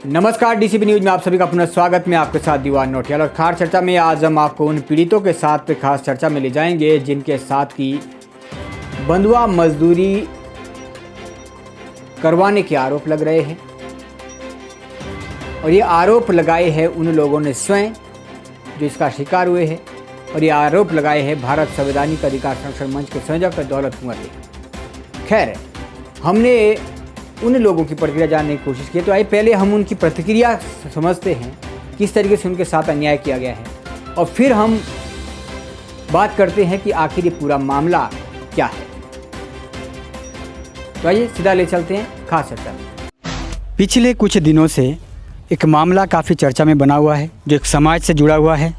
नमस्कार, DCP news में आप सभी का पुनः स्वागत। मैं आपके साथ दीवान नोटियाल और खास चर्चा में आज हम आपको उन पीड़ितों के साथ खास चर्चा में ले जाएंगे जिनके साथ की बंधुआ मजदूरी करवाने के आरोप लग रहे हैं। और ये आरोप लगाए हैं उन लोगों ने स्वयं जो इसका शिकार हुए हैं, और ये आरोप लगाए हैं भारत संवैधानिक अधिकार संरक्षण मंच के संयोजक दौलत कुंवर ने। खैर, हमने उन लोगों की प्रतिक्रिया जानने की कोशिश की, तो आइए पहले हम उनकी प्रतिक्रिया समझते हैं, किस तरीके से उनके साथ अन्याय किया गया है, और फिर हम बात करते हैं कि आखिर ये पूरा मामला क्या है। तो आइए सीधा ले चलते हैं खास चर्चा में। पिछले कुछ दिनों से एक मामला काफ़ी चर्चा में बना हुआ है, जो एक समाज से जुड़ा हुआ है,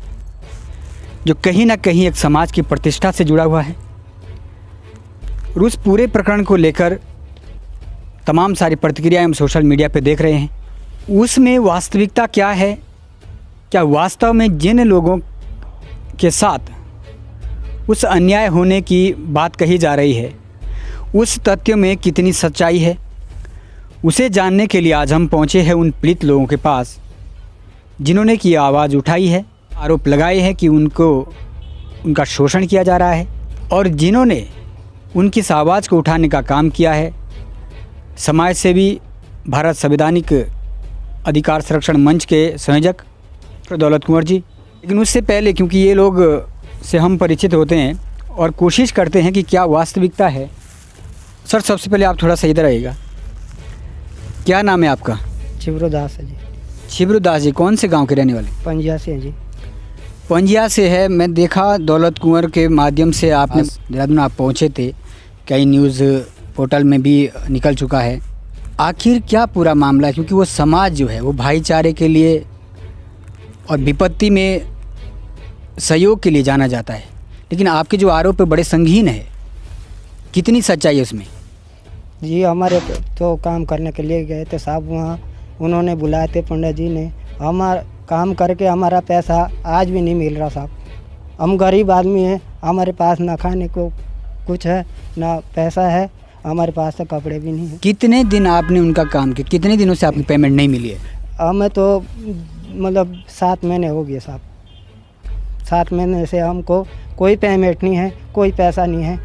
जो कहीं ना कहीं एक समाज की प्रतिष्ठा से जुड़ा हुआ है। और उस पूरे प्रकरण को लेकर तमाम सारी प्रतिक्रियाएं हम सोशल मीडिया पे देख रहे हैं। उसमें वास्तविकता क्या है, क्या वास्तव में जिन लोगों के साथ उस अन्याय होने की बात कही जा रही है, उस तथ्य में कितनी सच्चाई है, उसे जानने के लिए आज हम पहुंचे हैं उन पीड़ित लोगों के पास जिन्होंने की आवाज़ उठाई है, आरोप लगाए हैं कि उनका शोषण किया जा रहा है, और जिन्होंने उनकी इस आवाज़ को उठाने का काम किया है समाज सेवी भारत संवैधानिक अधिकार संरक्षण मंच के संयोजक दौलत कुंवर जी। लेकिन उससे पहले, क्योंकि ये लोग से हम परिचित होते हैं और कोशिश करते हैं कि क्या वास्तविकता है। सर, सबसे पहले आप थोड़ा सा इधर आइएगा। क्या नाम है आपका? छिब्रुदास है जी। छिब्रुदास जी, कौन से गांव के रहने वाले? पंजिया से हैं जी। पंजिया से है। मैं देखा दौलत कुंवर के माध्यम से आपने देहरादून आप पहुँचे थे, कई न्यूज़ पोर्टल में भी निकल चुका है। आखिर क्या पूरा मामला है? क्योंकि वो समाज जो है वो भाईचारे के लिए और विपत्ति में सहयोग के लिए जाना जाता है, लेकिन आपके जो आरोप बड़े संगीन है, कितनी सच्चाई है उसमें? जी, हमारे तो काम करने के लिए गए थे साहब, वहाँ उन्होंने बुलाए थे पंडित जी ने। हमारा काम करके हमारा पैसा आज भी नहीं मिल रहा साहब। हम गरीब आदमी हैं, हमारे पास ना खाने को कुछ है ना पैसा है, हमारे पास तो कपड़े भी नहीं है। कितने दिन आपने उनका काम किया? कितने दिनों से आपकी पेमेंट नहीं मिली है? हमें तो मतलब 7 महीने हो गए साहब। 7 महीने से हमको कोई पेमेंट नहीं है, कोई पैसा नहीं है,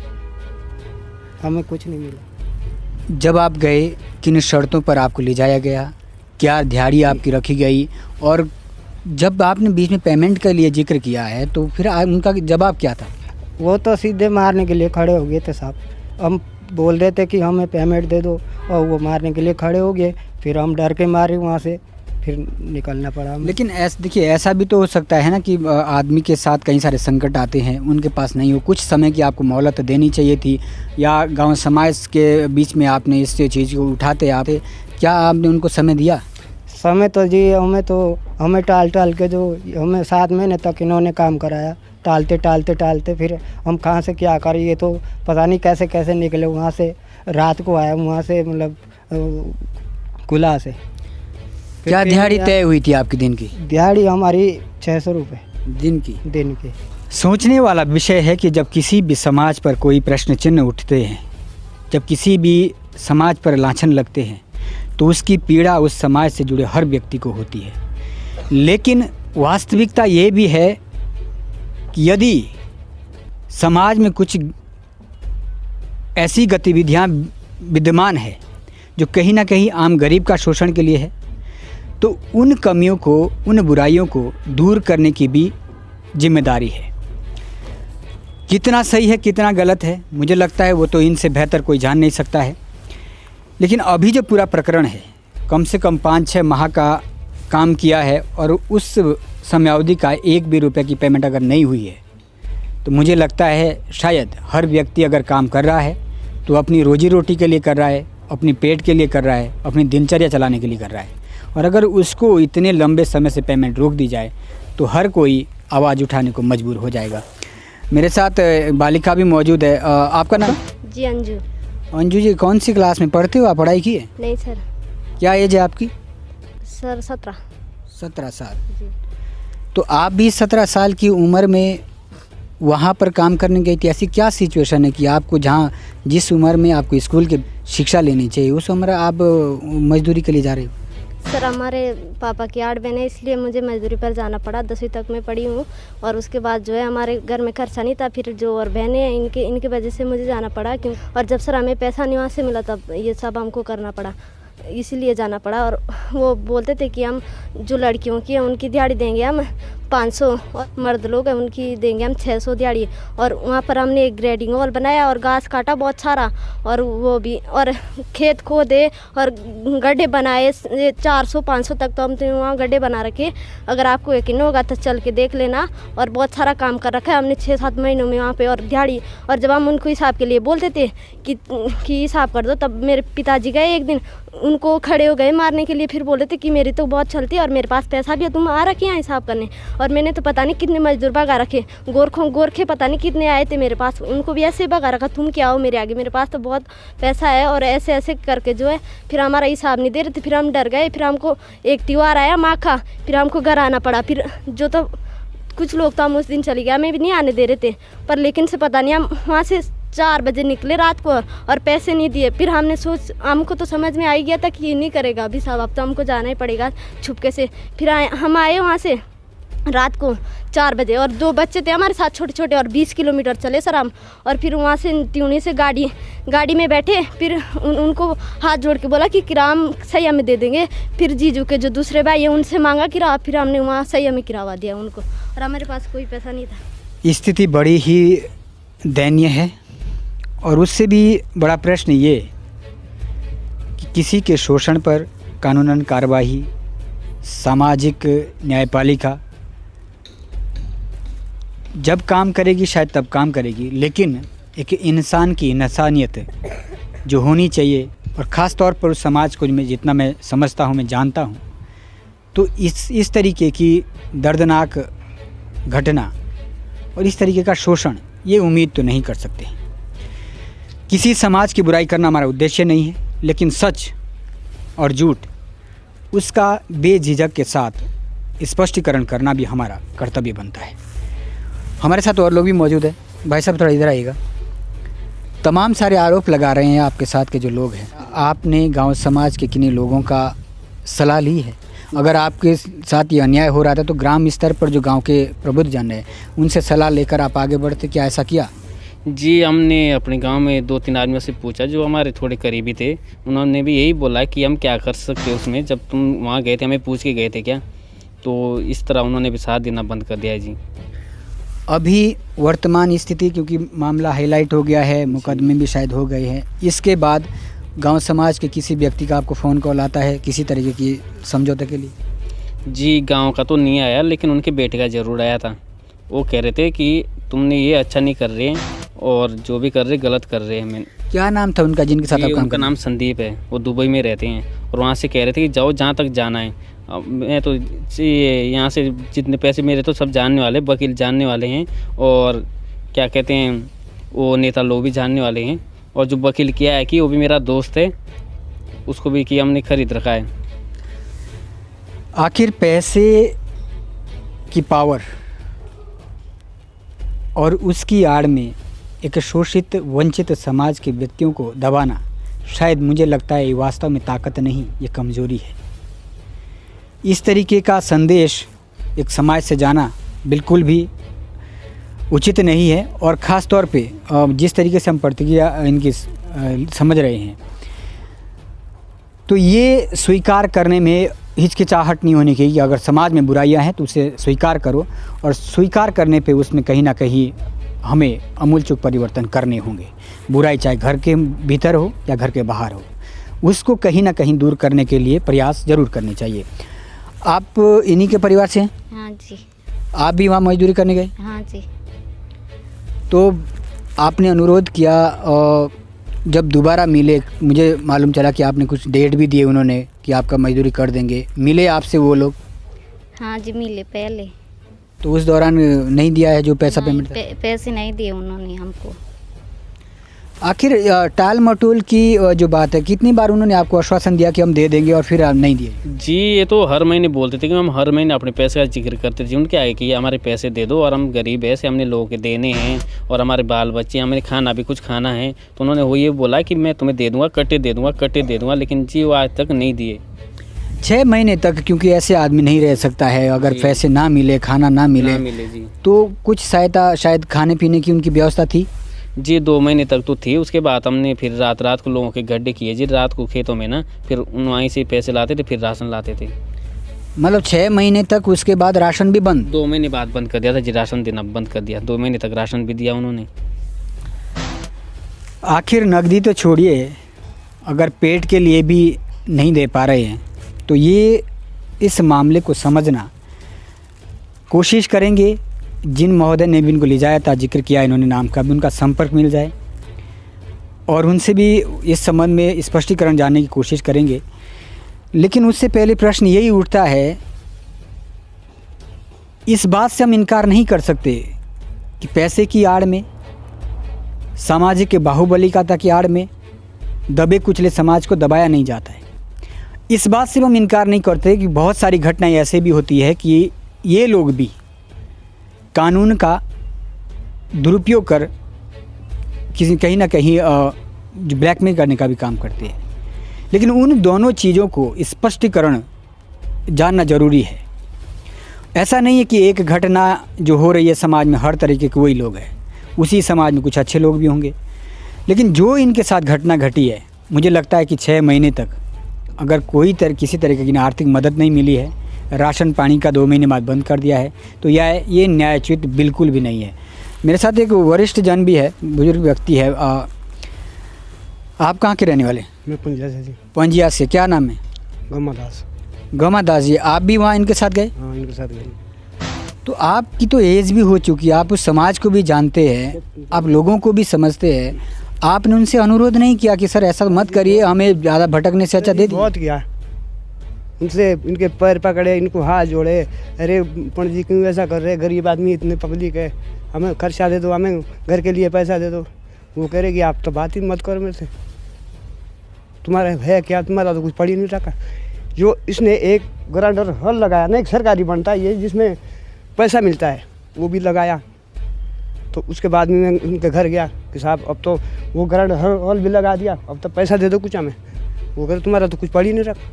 हमें कुछ नहीं मिला। जब आप गए, किन शर्तों पर आपको ले जाया गया, क्या दिहाड़ी आपकी रखी गई, और जब आपने बीच में पेमेंट के लिए जिक्र किया है तो फिर उनका जवाब क्या था? वो तो सीधे मारने के लिए खड़े हो गए थे साहब। हम बोल रहे थे कि हमें पेमेंट दे दो, और वो मारने के लिए खड़े हो गए। फिर हम डर के मारे वहाँ से फिर निकलना पड़ा हमें। लेकिन देखिए, ऐसा भी तो हो सकता है ना कि आदमी के साथ कई सारे संकट आते हैं, उनके पास नहीं हो, कुछ समय की आपको मोहलत देनी चाहिए थी, या गांव समाज के बीच में आपने इस चीज़ को उठाते आते, क्या आपने उनको समय दिया? समय तो जी हमें टाल के जो हमें 7 महीने तक इन्होंने काम कराया, टालते फिर हम कहाँ से क्या करें। ये तो पता नहीं कैसे कैसे निकले वहाँ से। रात को आया वहाँ से, मतलब कुला से। क्या दिहाड़ी तय हुई थी आपकी दिन की? दिहाड़ी हमारी 600 रुपये दिन की। सोचने वाला विषय है कि जब किसी भी समाज पर कोई प्रश्न चिन्ह उठते हैं, जब किसी भी समाज पर लांछन लगते हैं, तो उसकी पीड़ा उस समाज से जुड़े हर व्यक्ति को होती है। लेकिन वास्तविकता ये भी है कि यदि समाज में कुछ ऐसी गतिविधियां विद्यमान है जो कहीं ना कहीं आम गरीब का शोषण के लिए है, तो उन कमियों को, उन बुराइयों को दूर करने की भी जिम्मेदारी है। कितना सही है, कितना गलत है, मुझे लगता है वो तो इनसे बेहतर कोई जान नहीं सकता है। लेकिन अभी जो पूरा प्रकरण है, कम से कम 5-6 माह का काम किया है, और उस समयावधि का 1 भी रुपये की पेमेंट अगर नहीं हुई है, तो मुझे लगता है शायद हर व्यक्ति अगर काम कर रहा है तो अपनी रोजी रोटी के लिए कर रहा है, अपनी पेट के लिए कर रहा है, अपनी दिनचर्या चलाने के लिए कर रहा है। और अगर उसको इतने लंबे समय से पेमेंट रोक दी जाए तो हर कोई आवाज़ उठाने को मजबूर हो जाएगा। मेरे साथ बालिका भी मौजूद है। आपका नाम? जी, अंजू। अंजू जी, कौन सी क्लास में पढ़ते हो? आप पढ़ाई की है? नहीं सर। क्या एज है आपकी? सर 17 साल। जी। तो आप भी 17 साल की उम्र में वहाँ पर काम करने गई थी। ऐसी क्या सिचुएशन है कि आपको जहाँ जिस उम्र में आपको स्कूल की शिक्षा लेनी चाहिए उस उम्र आप मजदूरी के लिए जा रहे हो? सर हमारे पापा की 8 बहनें, इसलिए मुझे मजदूरी पर जाना पड़ा। 10वीं तक मैं पढ़ी हूँ और उसके बाद जो है हमारे घर में खर्चा नहीं था। फिर जो और बहनें हैं इनके वजह से मुझे जाना पड़ा क्यों। और जब सर हमें पैसा नहीं वहाँ से मिला तब ये सब हमको करना पड़ा, इसीलिए जाना पड़ा। और वो बोलते थे कि हम जो लड़कियों की है उनकी दिहाड़ी देंगे हम 500 और मर्द लोग हैं उनकी देंगे हम 600 दिहाड़ी। और वहाँ पर हमने एक ग्रेडिंग वॉल बनाया और घास काटा बहुत सारा, और वो भी और खेत खोदे और गड्ढे बनाए 400-500 तक तो हमने वहाँ गड्ढे बना रखे। अगर आपको यकीन होगा तो चल के देख लेना। और बहुत सारा काम कर रखा है हमने 6-7 महीनों में वहाँ पे और दिहाड़ी। और जब हम उनको हिसाब के लिए बोलते थे कि हिसाब कर दो, तब मेरे पिताजी गए एक दिन, उनको खड़े हो गए मारने के लिए। फिर बोले थे कि मेरी तो बहुत चलती है और मेरे पास पैसा भी है, तुम आ रखे यहाँ हिसाब करने। और मैंने तो पता नहीं कितने मजदूर भगा रखे, गोरखे पता नहीं कितने आए थे मेरे पास, उनको भी ऐसे भगा रखा, तुम क्या हो मेरे आगे, मेरे पास तो बहुत पैसा है। और ऐसे ऐसे करके जो है फिर हमारा हिसाब नहीं दे रहे थे। फिर हम डर गए। फिर हमको एक त्योहार आया माखा, फिर हमको घर आना पड़ा। फिर जो तो कुछ लोग तो हम उस दिन चले गए, हमें भी नहीं आने दे रहे थे। पर लेकिन से पता नहीं हम वहाँ से 4 बजे निकले रात को और पैसे नहीं दिए। फिर हमको तो समझ में आ ही गया था कि ये नहीं करेगा अभी साहब, अब तो हमको जाना ही पड़ेगा छुपके से। फिर हम आए वहाँ से रात को 4 बजे और 2 बच्चे थे हमारे साथ छोटे छोटे, और 20 किलोमीटर चले सर हम। और फिर वहाँ से त्यूनी से गाड़ी में बैठे। फिर उनको हाथ जोड़ के बोला कि किराया हम सैया में दे देंगे। फिर जीजू के जो दूसरे भाई हैं उनसे मांगा किराया, फिर हमने वहाँ सैया में किराया दिया उनको, और हमारे पास कोई पैसा नहीं था। स्थिति बड़ी ही दयनीय है। और उससे भी बड़ा प्रश्न ये कि किसी के शोषण पर कानूनन कार्यवाही, सामाजिक न्यायपालिका जब काम करेगी शायद तब काम करेगी, लेकिन एक इंसान की इंसानियत जो होनी चाहिए, और ख़ास तौर पर उस समाज को मैं जितना मैं समझता हूँ, मैं जानता हूँ, तो इस तरीके की दर्दनाक घटना और इस तरीके का शोषण ये उम्मीद तो नहीं कर सकते। किसी समाज की बुराई करना हमारा उद्देश्य नहीं है, लेकिन सच और झूठ उसका बेझिझक के साथ स्पष्टीकरण करना भी हमारा कर्तव्य बनता है। हमारे साथ और लोग भी मौजूद हैं। भाई साहब थोड़ा इधर आइएगा। तमाम सारे आरोप लगा रहे हैं आपके साथ के जो लोग हैं। आपने गांव समाज के किन्हीं लोगों का सलाह ली है? अगर आपके साथ ये अन्याय हो रहा था तो ग्राम स्तर पर जो गांव के प्रबुद्ध जन हैं उनसे सलाह लेकर आप आगे बढ़ते, क्या ऐसा किया? जी, हमने अपने गांव में 2-3 आदमियों से पूछा जो हमारे थोड़े करीबी थे। उन्होंने भी यही बोला कि हम क्या कर सकते उसमें, जब तुम वहाँ गए थे हमें पूछ के गए थे क्या, तो इस तरह उन्होंने भी साथ देना बंद कर दिया है। जी, अभी वर्तमान स्थिति, क्योंकि मामला हाईलाइट हो गया है, मुकदमे भी शायद हो गए हैं, इसके बाद गांव समाज के किसी व्यक्ति का आपको फ़ोन कॉल आता है किसी तरीके की समझौते के लिए? जी, गांव का तो नहीं आया, लेकिन उनके बेटे का ज़रूर आया था। वो कह रहे थे कि तुमने ये अच्छा नहीं कर रहे और जो भी कर रहे गलत कर रहे हैं। मैं क्या नाम था उनका जिनके साथ आप काम? उनका नाम संदीप है, वो दुबई में रहते हैं और वहाँ से कह रहे थे कि जाओ जहाँ तक जाना है। अब मैं तो यहाँ से जितने पैसे मेरे तो सब जानने वाले, वकील जानने वाले हैं और क्या कहते हैं वो नेता लोग भी जानने वाले हैं। और जो वकील किया है कि वो भी मेरा दोस्त है, उसको भी कि हमने खरीद रखा है। आखिर पैसे की पावर और उसकी आड़ में एक शोषित वंचित समाज के व्यक्तियों को दबाना, शायद मुझे लगता है ये वास्तव में ताकत नहीं, ये कमज़ोरी है। इस तरीके का संदेश एक समाज से जाना बिल्कुल भी उचित नहीं है। और ख़ास तौर पे जिस तरीके से हम प्रतिक्रिया इनकी समझ रहे हैं, तो ये स्वीकार करने में हिचकिचाहट नहीं होनी चाहिए कि अगर समाज में बुराइयां हैं तो उसे स्वीकार करो, और स्वीकार करने पे उसमें कहीं ना कहीं हमें अमूलचूल परिवर्तन करने होंगे। बुराई चाहे घर के भीतर हो या घर के बाहर हो, उसको कहीं ना कहीं दूर करने के लिए प्रयास ज़रूर करने चाहिए। आप इन्हीं के परिवार से हैं? हाँ जी। आप भी वहाँ मजदूरी करने गए? हाँ जी। तो आपने अनुरोध किया और जब दोबारा मिले, मुझे मालूम चला कि आपने कुछ डेट भी दिए उन्होंने कि आपका मजदूरी कर देंगे, मिले आपसे वो लोग? हाँ जी, मिले पहले। तो उस दौरान नहीं दिया है जो पैसा पेमेंट था? पैसे नहीं दिए उन्होंने हमको। आखिर टाल मटोल की जो बात है, कितनी बार उन्होंने आपको आश्वासन दिया कि हम दे देंगे और फिर आप नहीं दिए? जी, ये तो हर महीने बोलते थे कि हम हर महीने अपने पैसे का जिक्र करते थे। उनके आए कि हमारे पैसे दे दो और हम गरीब है, ऐसे हमने लोगों के देने हैं और हमारे बाल बच्चे, हमें खाना भी कुछ खाना है। तो उन्होंने वो ये बोला कि मैं तुम्हें दे दूँगा, कट्टे दे दूँगा, लेकिन जी वो आज तक नहीं दिए। 6 महीने तक, क्योंकि ऐसे आदमी नहीं रह सकता है अगर जी। पैसे ना मिले, खाना ना मिले, ना मिले जी। तो कुछ सहायता शायद खाने पीने की उनकी व्यवस्था थी। जी 2 महीने तक तो थी। उसके बाद हमने फिर रात रात को लोगों के गड्ढे किए जी, रात को खेतों में ना, फिर वहीं से पैसे लाते थे, फिर राशन लाते थे। मतलब 6 महीने तक, उसके बाद राशन भी बंद। 2 महीने बाद बंद कर दिया था जी, राशन देना बंद कर दिया। 2 महीने तक राशन भी दिया उन्होंने। आखिर नकदी तो छोड़िए, अगर पेट के लिए भी नहीं दे पा रहे हैं तो ये इस मामले को समझना कोशिश करेंगे। जिन महोदय ने भी इनको ले जाया था, जिक्र किया इन्होंने नाम का, भी उनका संपर्क मिल जाए और उनसे भी इस संबंध में स्पष्टीकरण जानने की कोशिश करेंगे। लेकिन उससे पहले प्रश्न यही उठता है, इस बात से हम इनकार नहीं कर सकते कि पैसे की आड़ में, सामाजिक बाहुबलिकता की आड़ में दबे कुचले समाज को दबाया नहीं जाता है। इस बात से हम इनकार नहीं करते कि बहुत सारी घटनाएं ऐसे भी होती है कि ये लोग भी कानून का दुरुपयोग कर किसी कहीं ना कहीं जो ब्लैकमेल करने का भी काम करते हैं। लेकिन उन दोनों चीज़ों को स्पष्टीकरण जानना ज़रूरी है। ऐसा नहीं है कि एक घटना जो हो रही है समाज में हर तरीके के वही लोग हैं, उसी समाज में कुछ अच्छे लोग भी होंगे। लेकिन जो इनके साथ घटना घटी है, मुझे लगता है कि 6 महीने तक अगर किसी तरीके की आर्थिक मदद नहीं मिली है, राशन पानी का 2 महीने बाद बंद कर दिया है, तो ये न्यायोचित बिल्कुल भी नहीं है। मेरे साथ एक वरिष्ठ जन भी है, बुजुर्ग व्यक्ति है। आप कहाँ के रहने वाले? मैं पंजिया से जी। पंजिया से। क्या नाम है? गमादास। गमादास जी, आप भी वहाँ इनके साथ गए? हाँ, इनके साथ गए। तो आपकी तो एज भी हो चुकी है, आप उस समाज को भी जानते हैं, आप लोगों को भी समझते हैं। आपने उनसे अनुरोध नहीं किया कि सर ऐसा मत करिए, हमें ज़्यादा भटकने से अच्छा दे दीजिए? बहुत किया उनसे, इनके पैर पकड़े, इनको हाथ जोड़े, अरे पंडित जी क्यों ऐसा कर रहे, गरीब आदमी, इतने पब्लिक है, हमें खर्चा दे दो, हमें घर के लिए पैसा दे दो। वो कह रहे कि आप तो बात ही मत करो मेरे से, तुम्हारा है क्या, तुम्हारा तो कुछ पड़ ही नहीं रखा। जो इसने एक ग्राइंडर हल लगाया ना, एक सरकारी बनता है ये जिसमें पैसा मिलता है, वो भी लगाया। तो उसके बाद में मैं उनके घर गया कि साहब अब तो वो ग्राइंडर हल भी लगा दिया, अब तो पैसा दे दो कुछ हमें। वो कह रहे तुम्हारा तो कुछ पड़ ही नहीं रखा।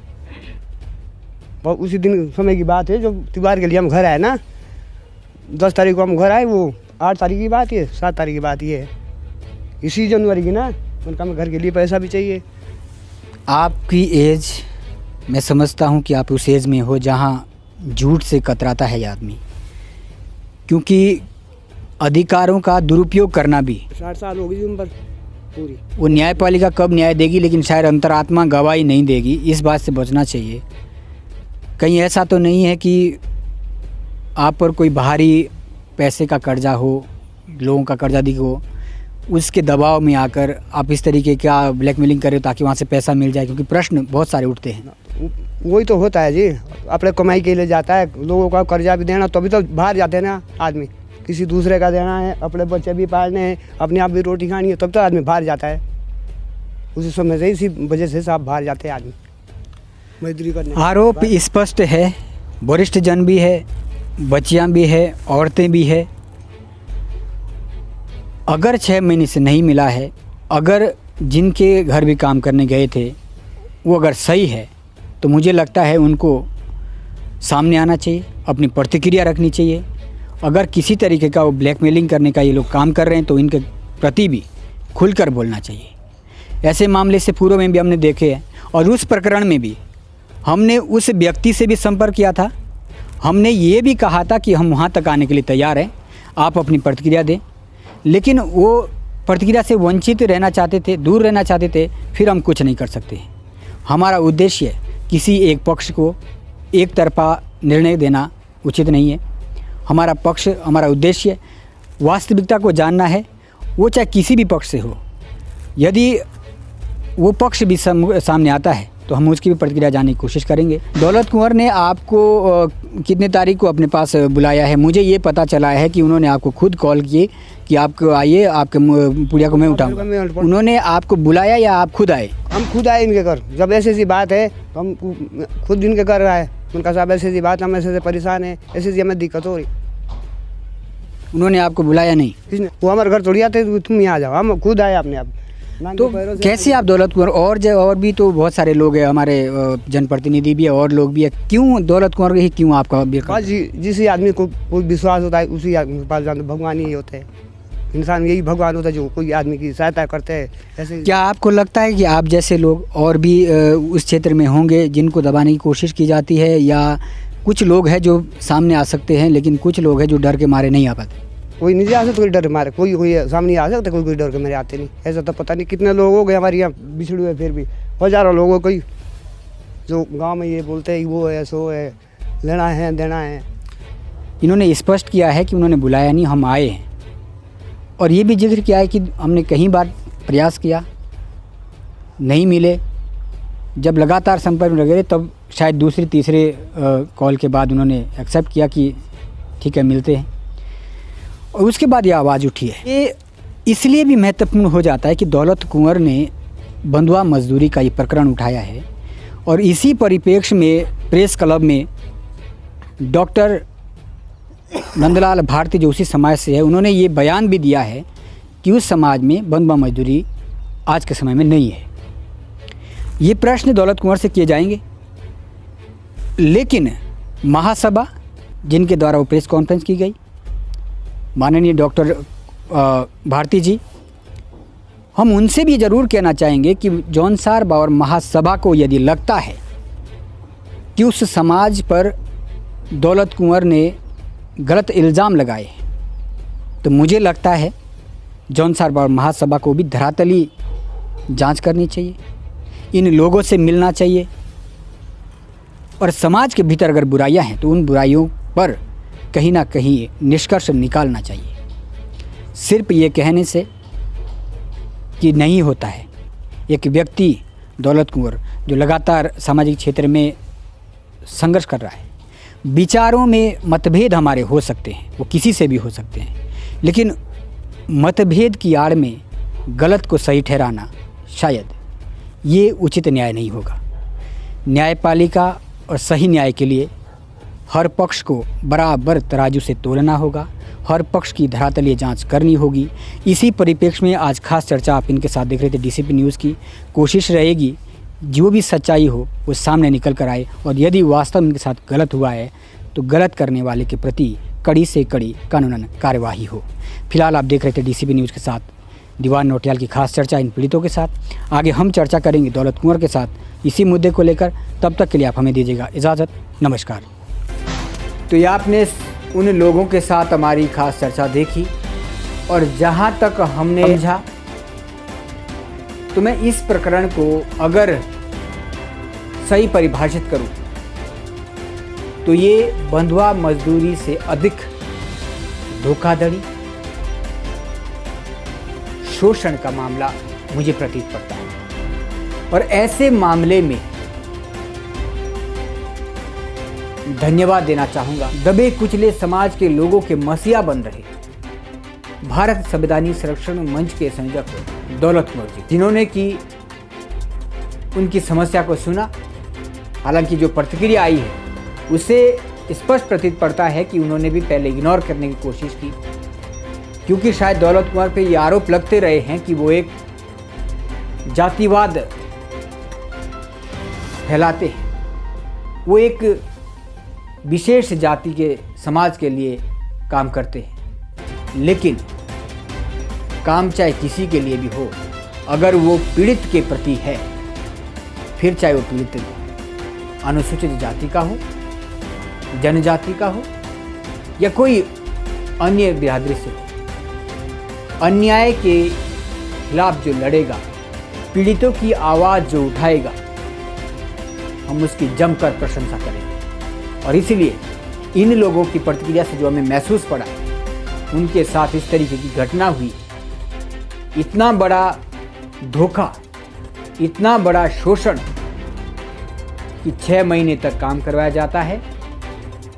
और उसी दिन समय की बात है, जो त्योहार के लिए हम घर आए ना, 10 तारीख को हम घर आए, वो 8 तारीख की बात, ये 7 तारीख की बात ये है, इसी जनवरी की ना। उनका हमें घर के लिए पैसा भी चाहिए। आपकी एज, मैं समझता हूँ कि आप उस एज में हो जहाँ झूठ से कतराता है ये आदमी, क्योंकि अधिकारों का दुरुपयोग करना भी, 60 साल हो गई उम्र पूरी। वो न्यायपालिका कब न्याय देगी, लेकिन शायद अंतरात्मा गवाही नहीं देगी। इस बात से बचना चाहिए। कहीं ऐसा तो नहीं है कि आप पर कोई बाहरी पैसे का कर्जा हो, लोगों का कर्जा दी हो, उसके दबाव में आकर आप इस तरीके का ब्लैकमेलिंग करें ताकि वहाँ से पैसा मिल जाए, क्योंकि प्रश्न बहुत सारे उठते हैं। वही तो होता है जी, अपने कमाई के लिए जाता है, लोगों का कर्जा भी देना, तभी तो बाहर जाते हैं ना आदमी। किसी दूसरे का देना है, अपने बच्चे भी पालने हैं, अपने आप भी रोटी खानी है, तब तो आदमी बाहर जाता है। उसी समय से, इसी वजह से सब बाहर जाते हैं आदमी मजदूरी करने। आरोप स्पष्ट है, वरिष्ठ जन भी है, बच्चियां भी है, औरतें भी है। अगर 6 महीने से नहीं मिला है, अगर जिनके घर भी काम करने गए थे वो अगर सही है, तो मुझे लगता है उनको सामने आना चाहिए, अपनी प्रतिक्रिया रखनी चाहिए। अगर किसी तरीके का वो ब्लैकमेलिंग करने का ये लोग काम कर रहे हैं तो इनके प्रति भी खुलकर बोलना चाहिए। ऐसे मामले से पूर्व में भी हमने देखे हैं, और उस प्रकरण में भी हमने उस व्यक्ति से भी संपर्क किया था। हमने ये भी कहा था कि हम वहाँ तक आने के लिए तैयार हैं, आप अपनी प्रतिक्रिया दें, लेकिन वो प्रतिक्रिया से वंचित रहना चाहते थे, दूर रहना चाहते थे। फिर हम कुछ नहीं कर सकते। हमारा उद्देश्य किसी एक पक्ष को एक तरफा निर्णय देना उचित नहीं है। हमारा पक्ष, हमारा उद्देश्य वास्तविकता को जानना है, वो चाहे किसी भी पक्ष से हो। यदि वो पक्ष भी सामने आता है तो हम उसकी भी प्रतिक्रिया जानने की कोशिश करेंगे। दौलत कुंवर ने आपको कितने तारीख को अपने पास बुलाया है? मुझे ये पता चला है कि उन्होंने आपको खुद कॉल किए कि आप आइए, आपके पुड़िया को मैं उठाऊंगा। उन्होंने आपको बुलाया या आप खुद आए? हम खुद आए इनके घर। जब ऐसी सी बात है तो हम खुद इनके घर आए। उनका साहब ऐसी सी बात, हम ऐसे परेशान हैं, ऐसी सी हमें दिक्कत हो रही। उन्होंने आपको बुलाया नहीं? किसने? वो हमारे घर थोड़ी आते, तुम यहाँ आ जाओ। हम खुद आए अपने आप। तो कैसे आप दौलत कुंवर और भी तो बहुत सारे लोग हैं हमारे जनप्रतिनिधि भी है और लोग भी है, क्यों दौलत कुंवर ही क्यों आपका बस जिस आदमी को कोई विश्वास होता है उसी आदमी के पास जाते, भगवान ही होते हैं, इंसान यही भगवान होता है जो कोई आदमी की सहायता करते हैं। ऐसे क्या आपको लगता है कि आप जैसे लोग और भी उस क्षेत्र में होंगे जिनको दबाने की कोशिश की जाती है, या कुछ लोग हैं जो सामने आ सकते हैं लेकिन कुछ लोग हैं जो डर के मारे नहीं आ पाते? कोई नहीं आ सकता, कोई डर मारे, कोई सामने आ सकता, कोई डर के मेरे आते नहीं। ऐसा तो पता नहीं कितने लोग हो गए हमारे यहाँ बिछड़े हुए, फिर भी हजारों लोग हो कोई जो गांव में ये बोलते हैं वो है सो है, लेना है देना है। इन्होंने स्पष्ट किया है कि उन्होंने बुलाया नहीं, हम आए हैं, और ये भी जिक्र किया है कि हमने कई बार प्रयास किया, नहीं मिले। जब लगातार संपर्क में लगे तब शायद दूसरे तीसरे कॉल के बाद उन्होंने एक्सेप्ट किया कि ठीक है मिलते हैं, और उसके बाद ये आवाज़ उठी है। ये इसलिए भी महत्वपूर्ण हो जाता है कि दौलत कुंवर ने बंधुआ मजदूरी का ये प्रकरण उठाया है, और इसी परिप्रेक्ष्य में प्रेस क्लब में डॉक्टर नंदलाल भारती जो उसी समाज से है, उन्होंने ये बयान भी दिया है कि उस समाज में बंधुआ मजदूरी आज के समय में नहीं है। ये प्रश्न दौलत कुंवर से किए जाएंगे, लेकिन महासभा जिनके द्वारा वो प्रेस कॉन्फ्रेंस की गई, माननीय डॉक्टर भारती जी, हम उनसे भी ज़रूर कहना चाहेंगे कि जौनसार बावर महासभा को यदि लगता है कि उस समाज पर दौलत कुंवर ने गलत इल्ज़ाम लगाए, तो मुझे लगता है जौनसार बावर महासभा को भी धरातली जांच करनी चाहिए, इन लोगों से मिलना चाहिए, और समाज के भीतर अगर बुराइयां हैं तो उन बुराइयों पर कहीं ना कहीं निष्कर्ष निकालना चाहिए। सिर्फ ये कहने से कि नहीं होता है। एक व्यक्ति दौलत कुंवर जो लगातार सामाजिक क्षेत्र में संघर्ष कर रहा है, विचारों में मतभेद हमारे हो सकते हैं, वो किसी से भी हो सकते हैं, लेकिन मतभेद की आड़ में गलत को सही ठहराना शायद ये उचित न्याय नहीं होगा। न्यायपालिका और सही न्याय के लिए हर पक्ष को बराबर तराजू से तोलना होगा, हर पक्ष की धरातलीय जांच करनी होगी। इसी परिप्रेक्ष्य में आज खास चर्चा आप इनके साथ देख रहे थे डीसीपी न्यूज़ की। कोशिश रहेगी जो भी सच्चाई हो वो सामने निकल कर आए, और यदि वास्तव में इनके साथ गलत हुआ है तो गलत करने वाले के प्रति कड़ी से कड़ी कानूनन कार्यवाही हो। फिलहाल आप देख रहे थे डीसीपी न्यूज़ के साथ दीवान नौटियाल की खास चर्चा इन पीड़ितों के साथ। आगे हम चर्चा करेंगे दौलत कुंवर के साथ इसी मुद्दे को लेकर। तब तक के लिए आप हमें दीजिएगा इजाज़त। नमस्कार। तो ये आपने उन लोगों के साथ हमारी खास चर्चा देखी, और जहाँ तक हमने समझा तो मैं इस प्रकरण को अगर सही परिभाषित करूं तो ये बंधुआ मजदूरी से अधिक धोखाधड़ी, शोषण का मामला मुझे प्रतीत पड़ता है। और ऐसे मामले में धन्यवाद देना चाहूँगा दबे कुचले समाज के लोगों के मसीहा बन रहे भारत संविधानी संरक्षण मंच के संयोजक दौलत कुंवर जी, जिन्होंने की उनकी समस्या को सुना। हालांकि जो प्रतिक्रिया आई है उसे स्पष्ट प्रतीत पड़ता है कि उन्होंने भी पहले इग्नोर करने की कोशिश की, क्योंकि शायद दौलत कुंवर पे ये आरोप लगते रहे हैं कि वो एक जातिवाद फैलाते हैं, वो एक विशेष जाति के समाज के लिए काम करते हैं। लेकिन काम चाहे किसी के लिए भी हो, अगर वो पीड़ित के प्रति है, फिर चाहे वो पीड़ित अनुसूचित जाति का हो, जनजाति का हो, या कोई अन्य बिरादरी से हो, अन्याय के खिलाफ जो लड़ेगा, पीड़ितों की आवाज़ जो उठाएगा, हम उसकी जमकर प्रशंसा करेंगे। और इसलिए इन लोगों की प्रतिक्रिया से जो हमें महसूस पड़ा, उनके साथ इस तरीके की घटना हुई, इतना बड़ा धोखा, इतना बड़ा शोषण कि 6 महीने तक काम करवाया जाता है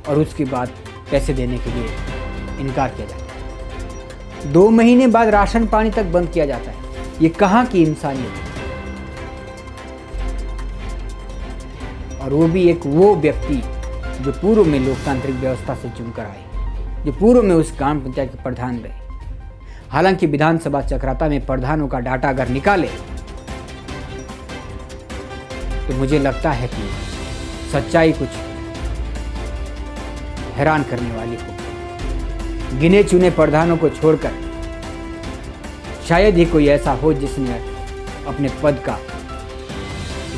और उसके बाद पैसे देने के लिए इनकार किया जाता है। 2 महीने बाद राशन पानी तक बंद किया जाता है। ये कहाँ की इंसानियत है? और वो भी एक वो व्यक्ति जो पूर्व में लोकतांत्रिक व्यवस्था से चुनकर आए, जो पूर्व में उस ग्राम पंचायत के प्रधान रहे। हालांकि विधानसभा चक्राता में प्रधानों का डाटा अगर निकाले तो मुझे लगता है कि सच्चाई कुछ हैरान करने वाली हो। गिने चुने प्रधानों को छोड़कर शायद ही कोई ऐसा हो जिसने अपने पद का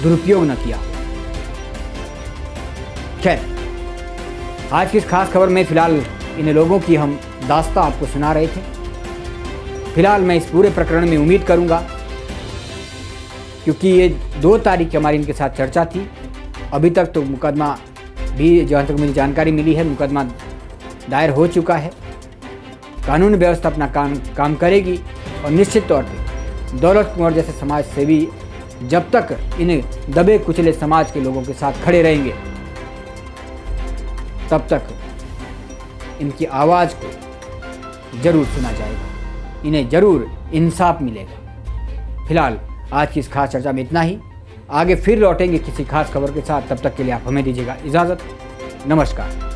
दुरुपयोग न किया हो। खैर, आज की इस खास खबर में फिलहाल इन लोगों की हम दास्तां आपको सुना रहे थे। फिलहाल मैं इस पूरे प्रकरण में उम्मीद करूंगा, क्योंकि ये 2 तारीख हमारी इनके साथ चर्चा थी, अभी तक तो मुकदमा भी, जहाँ तक मुझे जानकारी मिली है, मुकदमा दायर हो चुका है। कानून व्यवस्था अपना काम करेगी और निश्चित तौर पे दौलत कुंवर जैसे समाज सेवी जब तक इन दबे कुचले समाज के लोगों के साथ खड़े रहेंगे तब तक इनकी आवाज़ को जरूर सुना जाएगा, इन्हें जरूर इंसाफ मिलेगा। फिलहाल आज की इस खास चर्चा में इतना ही। आगे फिर लौटेंगे किसी खास खबर के साथ, तब तक के लिए आप हमें दीजिएगा इजाज़त। नमस्कार।